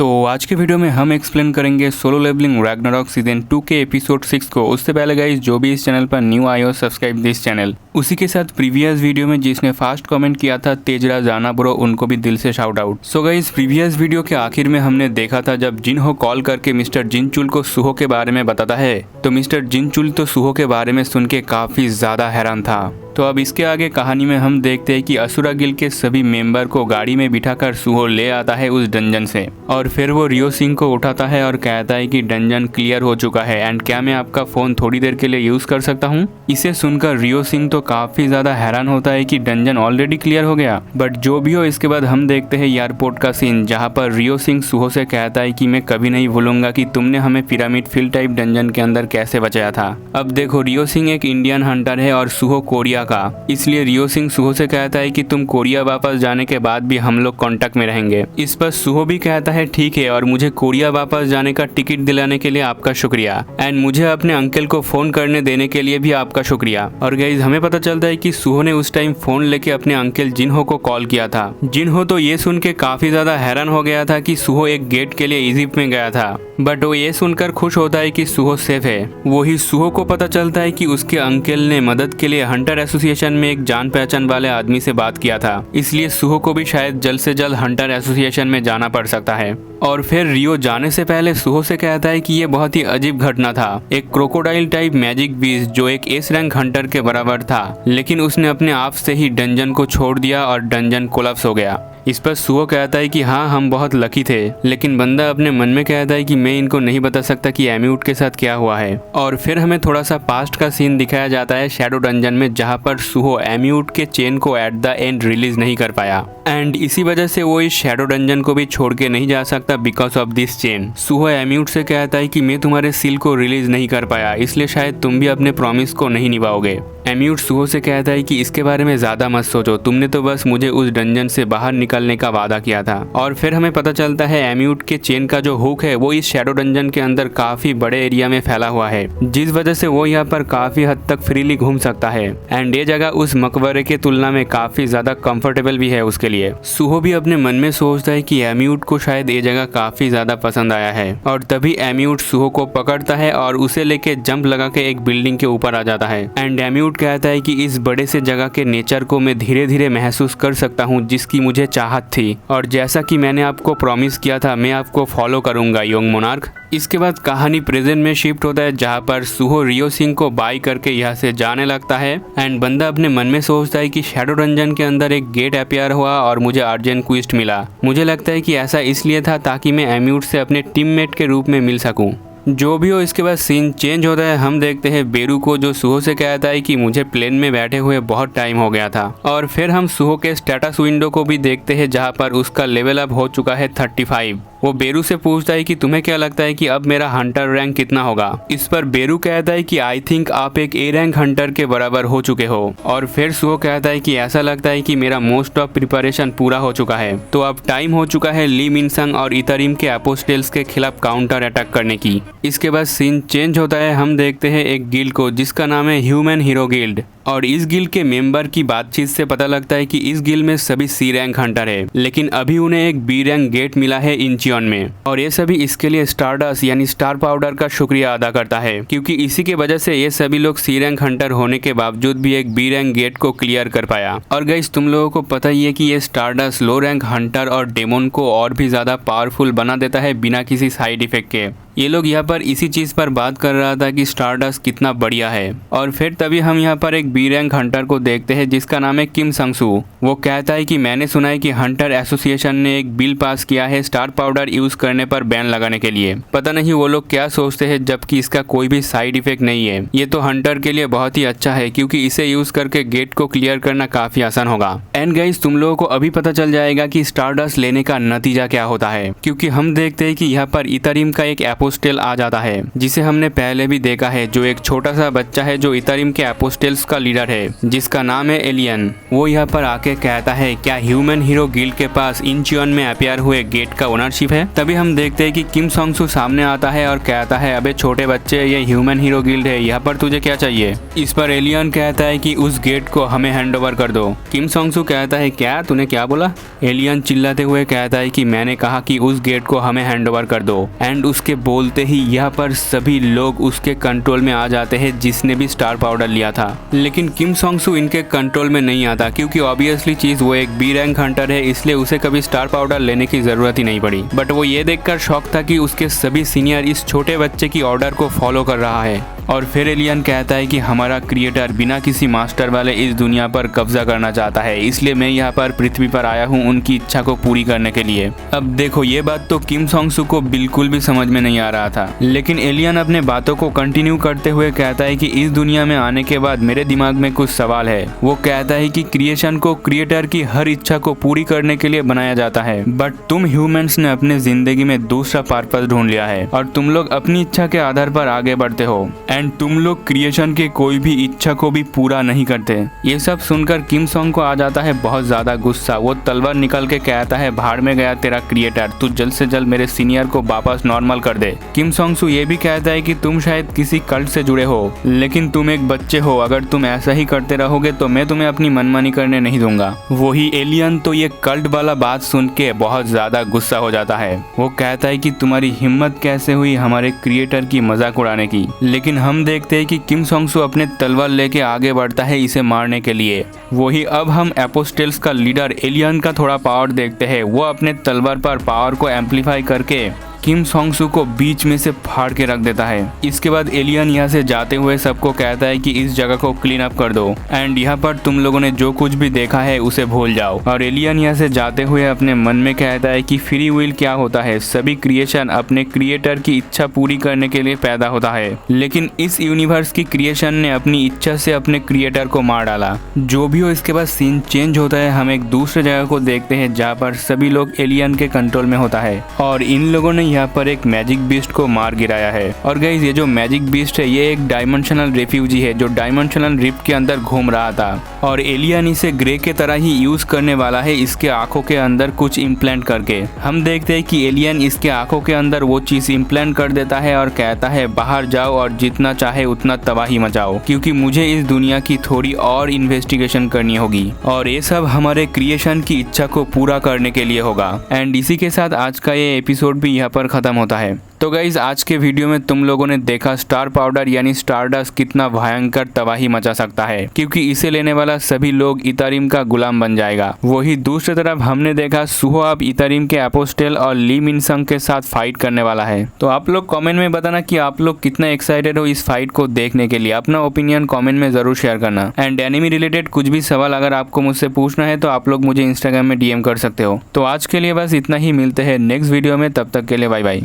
तो आज के वीडियो में हम एक्सप्लेन करेंगे सोलो लेवलिंग रैग्नारॉक सीजन 2 के एपिसोड 6 को। उससे पहले गाइस जो भी इस चैनल पर न्यू आए हो सब्सक्राइब दिस चैनल। उसी के साथ प्रीवियस वीडियो में जिसने फास्ट कमेंट किया था तेजरा जाना ब्रो, उनको भी दिल से shout out. So guys previous video के आखिर में हमने देखा था जब जिनहो कॉल करके मिस्टर जिनचुल को सुहो के बारे में बताता है तो मिस्टर जिनचुल तो सुहो के बारे में सुन के काफी ज्यादा हैरान था। तो अब इसके आगे कहानी में हम देखते हैं कि असुरा गिल्ड के सभी मेंबर को गाड़ी में बिठाकर सुहो ले आता है उस डंजन से और फिर वो रियो सिंह को उठाता है और कहता है कि डंजन क्लियर हो चुका है एंड क्या मैं आपका फोन थोड़ी देर के लिए यूज कर सकता हूँ। इसे सुनकर रियो सिंह तो काफी ज्यादा हैरान होता है कि डंजन ऑलरेडी क्लियर हो गया। बट जो भी हो इसके बाद हम देखते हैं एयरपोर्ट का सीन जहाँ पर रियो सिंह सुहो से कहता है कि मैं कभी नहीं भूलूंगा कि तुमने हमें पिरामिड फील टाइप डंजन के अंदर कैसे बचाया था। अब देखो रियो सिंह एक इंडियन हंटर है और सुहो कोरिया का, इसलिए रियो सिंह सुहो से कहता है कि तुम कोरिया वापस जाने के बाद भी हम लोग कांटेक्ट में रहेंगे। इस पर सुहो भी कहता है ठीक है और मुझे कोरिया वापस जाने का टिकट दिलाने के लिए आपका शुक्रिया एंड मुझे अपने अंकल को फोन करने देने के लिए भी आपका शुक्रिया। और गाइस हमें पता चलता है कि सुहो ने उस टाइम फोन लेके अपने अंकल जिनहो को कॉल किया था। जिनहो तो ये सुन के काफी ज्यादा हैरान हो गया था कि सुहो एक गेट के लिए इजिप्ट में गया था, बट वो ये सुनकर खुश होता है कि सुहो सेफ है। वही सुहो को पता चलता है कि उसके अंकल ने मदद के लिए हंटर एसोसिएशन में एक जान पहचान वाले आदमी से बात किया था, इसलिए सुहो को भी शायद जल्द से जल्द हंटर एसोसिएशन में जाना पड़ सकता है। और फिर रियो जाने से पहले सुहो से कहता है कि ये बहुत ही अजीब घटना था। एक क्रोकोडाइल टाइप मैजिक बीस्ट जो एक एस रैंक हंटर के बराबर था, लेकिन उसने अपने आप से ही डंजन को छोड़ दिया और डंजन कोलैप्स हो गया। इस पर सुहो कहता है कि हाँ हम बहुत लकी थे, लेकिन बंदा अपने मन में कहता है कि मैं इनको नहीं बता सकता कि एम्यूट के साथ क्या हुआ है। और फिर हमें थोड़ा सा पास्ट का सीन दिखाया जाता है शैडो डंजन में जहाँ पर सुहो एम्यूट के चेन को एट द एंड रिलीज नहीं कर पाया एंड इसी वजह से वो इस शैडो डंजन को भी छोड़ के नहीं जा सकता बिकॉज ऑफ दिस चेन। सुहो एम्यूट से कहता है कि मैं तुम्हारे सील को रिलीज नहीं कर पाया, इसलिए शायद तुम भी अपने प्रॉमिस को नहीं निभाओगे। एम्यूट सुहो से कहता है कि इसके बारे में ज्यादा मत सोचो, तुमने तो बस मुझे उस डंजन से बाहर निकलने का वादा किया था। और फिर हमें पता चलता है एम्यूट के चेन का जो हुक है वो इस शैडो डंजन के अंदर काफी बड़े एरिया में फैला हुआ है, जिस वजह से वो यहाँ पर काफी हद तक फ्रीली घूम सकता है एंड ये जगह उस मकबरे के तुलना में काफी ज्यादा कंफर्टेबल भी है उसके लिए। सुहो भी अपने मन में सोचता है कि एम्यूट को शायद ये जगह काफी ज्यादा पसंद आया है और तभी एम्यूट सुहो को पकड़ता है और उसे लेके जंप लगा के एक बिल्डिंग के ऊपर आ जाता है एंड एम्यूट कहता है कि इस बड़े से जगह के नेचर को मैं धीरे धीरे महसूस कर सकता हूँ जिसकी मुझे चाहत थी और जैसा कि मैंने आपको प्रॉमिस किया था मैं आपको फॉलो करूंगा यंग मोनार्क। इसके बाद कहानी प्रेजेंट में शिफ्ट होता है जहाँ पर सुहो रियो सिंह को बाय करके यहाँ से जाने लगता है एंड बंदा अपने मन में सोचता है कि शैडो डंजन के अंदर एक गेट अपियर हुआ और मुझे अर्जेंट क्विस्ट मिला। मुझे लगता है कि ऐसा इसलिए था ताकि मैं एम्यूट से अपने टीममेट के रूप में मिल सकूं। जो भी हो इसके बाद सीन चेंज होता है। हम देखते हैं बेरू को जो सुहो से कहता है कि मुझे प्लेन में बैठे हुए बहुत टाइम हो गया था। और फिर हम सुहो के स्टेटस विंडो को भी देखते हैं जहाँ पर उसका लेवल अप हो चुका है 35। वो बेरू से पूछता है कि तुम्हें क्या लगता है कि अब मेरा हंटर रैंक कितना होगा। इस पर बेरू कहता है कि आई थिंक आप एक ए रैंक हंटर के बराबर हो चुके हो। और फिर सुहो कहता है कि ऐसा लगता है कि मेरा मोस्ट ऑफ प्रिपरेशन पूरा हो चुका है, तो अब टाइम हो चुका है ली मिनसंग और इतरिम के अपोस्टल्स के खिलाफ काउंटर अटैक करने की। इसके बाद सीन चेंज होता है। हम देखते हैं एक गिल्ड को जिसका नाम है ह्यूमन हीरो गिल्ड और इस गिल्ड के मेंबर की बातचीत से पता लगता है कि इस गिल्ड में सभी सी रैंक हंटर है, लेकिन अभी उन्हें एक बी रैंक गेट मिला है इंचियन में और ये सभी इसके लिए स्टारडस्ट यानी स्टार पाउडर का शुक्रिया अदा करता है क्योंकि इसी के वजह से ये सभी लोग सी रैंक हंटर होने के बावजूद भी एक बी रैंक गेट को क्लियर कर पाया। और गाइस तुम लोगों को पता ही है कि ये स्टारडस्ट लो रैंक हंटर और डेमोन को और भी ज्यादा पावरफुल बना देता है बिना किसी साइड इफेक्ट के। ये लोग यहाँ पर इसी चीज पर बात कर रहा था कि स्टारडस्ट कितना बढ़िया है। और फिर तभी हम यहाँ पर एक बी रैंक हंटर को देखते हैं जिसका नाम है किम संगसू। वो कहता है कि मैंने सुना है कि हंटर एसोसिएशन ने एक बिल पास किया है स्टार पाउडर यूज करने पर बैन लगाने के लिए। पता नहीं वो लोग क्या सोचते हैं जबकि इसका कोई भी साइड इफेक्ट नहीं है। ये तो हंटर के लिए बहुत ही अच्छा है क्योंकि इसे यूज करके गेट को क्लियर करना काफी आसान होगा। एंड गाइस तुम लोगों को अभी पता चल जाएगा कि स्टारडस्ट लेने का नतीजा क्या होता है क्योंकि हम देखते हैं कि यहाँ पर इतरिम का एक एपोस्टेल आ जाता है, जिसे हमने पहले भी देखा है, जो एक छोटा सा बच्चा है जो इथरियम के एपोस्टेल्स का लीडर है, जिसका नाम है एलियन। वो यहाँ पर आके कहता है क्या ह्यूमन हीरो गिल्ड के पास इंचियन में अपियर हुए गेट का ओनरशिप है। तभी हम देखते हैं कि किम सोंग सू सामने आता है और कहता है अबे छोटे बच्चे, ये ह्यूमन हीरो गिल्ड है, यहाँ पर तुझे क्या चाहिए। इस पर एलियन कहता है कि उस गेट को हमें हैंड ओवर कर दो। किम सोंग सू कहता है क्या, तूने क्या बोला। एलियन चिल्लाते हुए कहता है कि मैंने कहा कि उस गेट को हमें हैंड ओवर कर दो। एंड उसके बोलते ही यहाँ पर सभी लोग उसके कंट्रोल में आ जाते हैं जिसने भी स्टार पाउडर लिया था। लेकिन किम सोंग सू इनके कंट्रोल में नहीं आता, क्योंकि ऑब्वियसली चीज वो एक बी रैंक हंटर है, इसलिए उसे कभी स्टार पाउडर लेने की जरूरत ही नहीं पड़ी। बट वो ये देखकर शॉक था कि उसके सभी सीनियर इस छोटे बच्चे की ऑर्डर को फॉलो कर रहा है। और फिर एलियन कहता है कि हमारा क्रिएटर बिना किसी मास्टर वाले इस दुनिया पर कब्जा करना चाहता है, इसलिए मैं यहाँ पर पृथ्वी पर आया हूँ उनकी इच्छा को पूरी करने के लिए। अब देखो ये बात तो किम सोंग सू को बिल्कुल भी समझ में नहीं आ रहा था, लेकिन एलियन अपने बातों को कंटिन्यू करते हुए कहता है कि इस दुनिया में आने के बाद मेरे दिमाग में कुछ सवाल है। वो कहता है कि क्रिएशन को क्रिएटर की हर इच्छा को पूरी करने के लिए बनाया जाता है, बट तुम ह्यूमंस ने अपने जिंदगी में दूसरा पर्पस ढूंढ लिया है और तुम लोग अपनी इच्छा के आधार पर आगे बढ़ते हो एंड तुम लोग क्रिएशन के कोई भी इच्छा को भी पूरा नहीं करते। ये सब सुनकर किम सोंग को आ जाता है बहुत ज्यादा गुस्सा। वो तलवार निकल के कहता है भाड़ में गया तेरा क्रिएटर, तू जल्द से जल्द मेरे सीनियर को वापस नॉर्मल कर दे। किम सोंग सू ये भी कहता है कि तुम शायद किसी कल्ट से जुड़े हो, लेकिन तुम एक बच्चे हो, अगर तुम ऐसा ही करते रहोगे तो मैं तुम्हें अपनी मनमानी करने नहीं दूंगा। वही एलियन तो ये कल्ट वाला बात सुन के बहुत ज्यादा गुस्सा हो जाता है। वो कहता है कि तुम्हारी हिम्मत कैसे हुई हमारे क्रिएटर की मजाक उड़ाने की। लेकिन हम देखते हैं कि किम सोंग सू अपने तलवार लेके आगे बढ़ता है इसे मारने के लिए। वही अब हम एपोस्टेल्स का लीडर एलियन का थोड़ा पावर देखते हैं। वो अपने तलवार पर पावर को एम्पलीफाई करके किम सोंग सू को बीच में से फाड़ के रख देता है। इसके बाद एलियन यहाँ से जाते हुए सबको कहता है कि इस जगह को क्लीन अप कर दो एंड यहाँ पर तुम लोगों ने जो कुछ भी देखा है उसे भूल जाओ। और एलियन यहाँ से जाते हुए अपने मन में कहता है कि फ्री विल क्या होता है, सभी क्रिएशन अपने क्रिएटर की इच्छा पूरी करने के लिए पैदा होता है, लेकिन इस यूनिवर्स की क्रिएशन ने अपनी इच्छा से अपने क्रिएटर को मार डाला। जो भी हो, इसके बाद सीन चेंज होता है। हम एक दूसरे जगह को देखते हैं जहाँ पर सभी लोग एलियन के कंट्रोल में होता है और इन लोगों ने यहाँ पर एक मैजिक बीस्ट को मार गिराया है। और गाइस ये जो मैजिक बीस्ट है ये एक डायमेंशनल रेफ्यूजी है जो डायमेंशनल रिफ्ट के अंदर घूम रहा था और एलियन इसे ग्रे के तरह ही यूज करने वाला है इसके आंखों के अंदर कुछ इम्प्लांट करके। हम देखते हैं कि एलियन इसके आंखों के अंदर वो चीज इम्प्लांट कर देता है और कहता है बाहर जाओ और जितना चाहे उतना तबाही मचाओ, क्योंकि मुझे इस दुनिया की थोड़ी और इन्वेस्टिगेशन करनी होगी और ये सब हमारे क्रिएशन की इच्छा को पूरा करने के लिए होगा। एंड इसी के साथ आज का ये एपिसोड भी यहाँ पर खत्म होता है। तो गाइज आज के वीडियो में तुम लोगों ने देखा स्टार पाउडर यानी स्टारडस्ट कितना भयंकर तबाही मचा सकता है, क्योंकि इसे लेने वाला सभी लोग इथरियम का गुलाम बन जाएगा। वही दूसरी तरफ हमने देखा सुहो अब इथरियम के एपोस्टेल और ली मिन संग के साथ फाइट करने वाला है। तो आप लोग कमेंट में बताना कि आप लोग कितना एक्साइटेड हो इस फाइट को देखने के लिए। अपना ओपिनियन कमेंट में जरूर शेयर करना। एंड एनिमी रिलेटेड कुछ भी सवाल अगर आपको मुझसे पूछना है तो आप लोग मुझे इंस्टाग्राम में DM कर सकते हो। तो आज के लिए बस इतना ही, मिलते हैं नेक्स्ट वीडियो में, तब तक के लिए बाय बाय।